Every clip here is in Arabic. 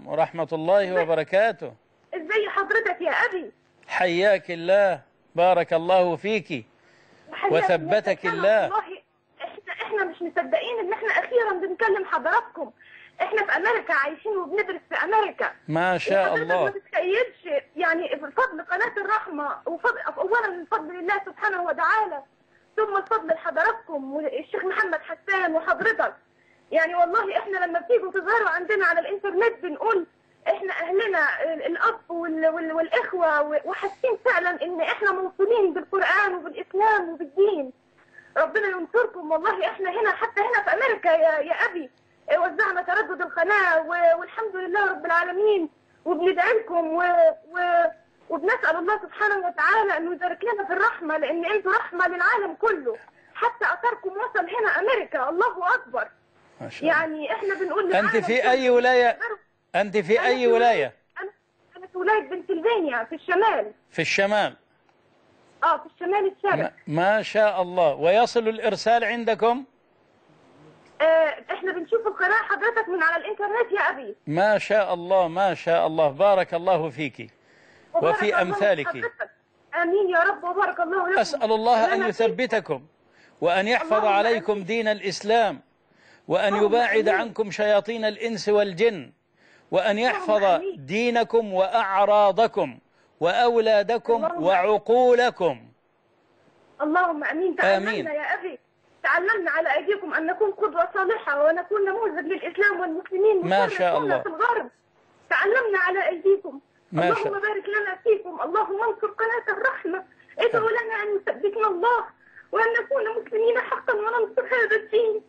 السلام ورحمة الله وبركاته. ازي حضرتك يا أبي؟ حياك الله، بارك الله فيك وثبتك الله. والله احنا مش مصدقين ان احنا اخيرا بنكلم حضراتكم. احنا في امريكا عايشين وبندرس في امريكا. ما شاء الله. ما تتخيلش يعني فضل قناة الرحمة، وفضل اولا من فضل الله سبحانه وتعالى، ثم الفضل لحضراتكم والشيخ محمد حسان وحضرتك. يعني والله احنا لما بتيجوا تظهروا عندنا على الانترنت بنقول احنا اهلنا الاب والاخوه، وحاسين فعلا ان احنا موصولين بالقران وبالاسلام وبالدين. ربنا ينصركم. والله احنا هنا حتى هنا في امريكا يا ابي وزعنا تردد القناه والحمد لله رب العالمين، وبندعي لكم وبنسال الله سبحانه وتعالى انه يبارك لنا في الرحمه، لان انتم رحمه للعالم كله. حتى اثركم وصل هنا امريكا. الله اكبر. ما شاء الله. يعني احنا بنقول انت في اي ولايه؟ انت في اي ولايه؟ انا في ولايه بنسلفانيا في الشمال. في الشمال. في الشمال الشرقي. ما شاء الله. ويصل الارسال عندكم؟ احنا بنشوف القناه حضرتك من على الانترنت يا ابي. ما شاء الله ما شاء الله، بارك الله فيك وفي امثالك. امين يا رب وبارك الله لكم. اسال الله ان يثبتكم وان يحفظ عليكم دين الاسلام، وأن يباعد عنكم شياطين الإنس والجن، وأن يحفظ دينكم وأعراضكم وأولادكم وعقولكم. اللهم أمين. تعلمنا يا أبي، تعلمنا على أيديكم أن نكون قدوة صالحة ونكون نموذج للإسلام والمسلمين. ما شاء الله. في الغرب تعلمنا على أيديكم. ما شاء. اللهم بارك لنا فيكم. اللهم انصر قناة الرحمة. ادعوا لنا أن يثبتنا الله وأن نكون مسلمين حقا وننصر هذا الدين.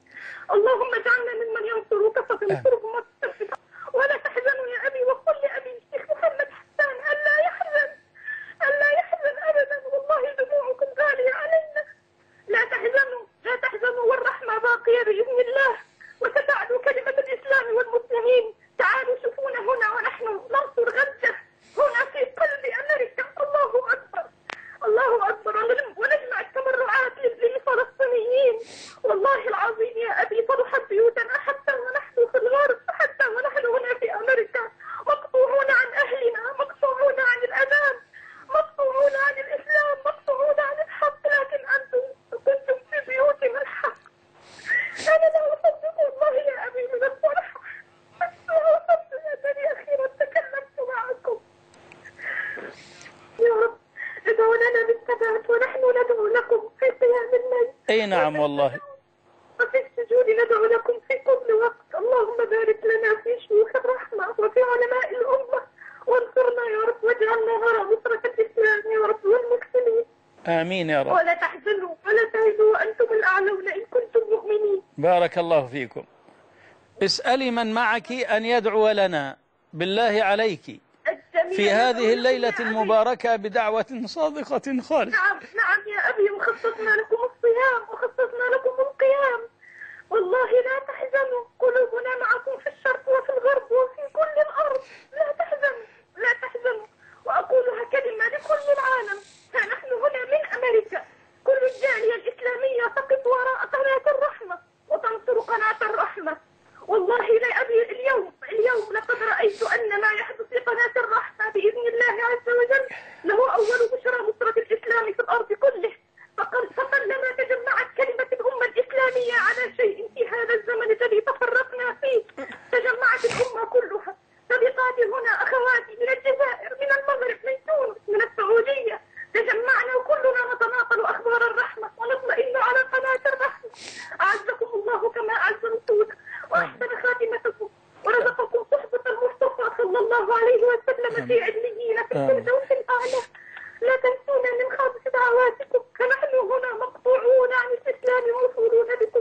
اللهم اجعلنا ممن ينصرك فتنصرهم وتثبت. ولا تحزنوا يا ابي، وقل لابي الشيخ محمد حسان الا يحزن ابدا. والله دموعكم غاليه علينا. لا تحزنوا لا تحزنوا، والرحمه باقيه باذن الله، وستعلو كلمه الاسلام والمسلمين. تعالوا شوفونا هنا ونحن ننصر غزه هنا في قلب امريكا. الله اكبر الله اكبر. ونجمع التبرعات للفلسطينيين. والله العظيم يا ابي صلحت بيوتنا حتى ونحن في الغرب، حتى ونحن هنا في امريكا مقطوعون عن اهلنا، مقطوعون عن الاذان، مقطوعون عن الاسلام، مقطوعون عن الحق، لكن انتم كنتم في بيوتنا الحق. انا لا اصدق والله يا ابي من الفرح. لا اصدق انني اخيرا تكلمت معكم. يا رب ادعوا لنا بالثبات ونحن ندعو لكم في قيام الليل. اي نعم والله. وفي السجود ندعو لكم في كل وقت. اللهم بارك لنا في شيوخ الرحمة وفي علماء الأمة، وانصرنا يا رب، واجعلنا وراء نصرة الإسلام يا رب والمسلمين. آمين يا رب. ولا تحزنوا ولا تهزوا وأنتم الأعلون إن كنتم مؤمنين. بارك الله فيكم. اسألي من معك أن يدعو لنا بالله عليك في هذه الليلة المباركة بدعوة صادقة خالصة. نعم يا أبي، وخصصنا لكم الصيام وخصصنا لكم القيام. والله لا تحزنوا، قلوبنا معكم في الشرق وفي الغرب وفي كل الأرض. لا تحزنوا لا تحزنوا. وأقولها كلمة لكل العالم. فنحن هنا من أمريكا، كل الجالية الإسلامية تقف وراء قناة الرحمة وتنصر قناة الرحمة. والله لا أبي، اليوم لقد رأيت أن ما يحدث في قناة الرحمة بإذن الله عز وجل له أول بشرى نصرة الإسلام في الأرض كله. فقلما تجمعت كلمة الأمة الإسلامية على شيء في هذا الزمن الذي تفرقنا فيه، تجمعت الأمة كلها. صديقاتي هنا، أخواتي من الجزائر، من المغرب، من تونس، من السعودية، تجمعنا وكلنا نتناقل أخبار الرحمة ونطمئن على قناة الرحمة. أعزكم الله كما أعزمتونا وأحسن خاتمتكم، ورزقكم صحبة المصطفى صلى الله عليه وسلم في عليين في الفردوس الأعلى. لا تنسونا من خالص دعواتكم، فنحن هنا مقطوعون عن الإسلام موصولون بكم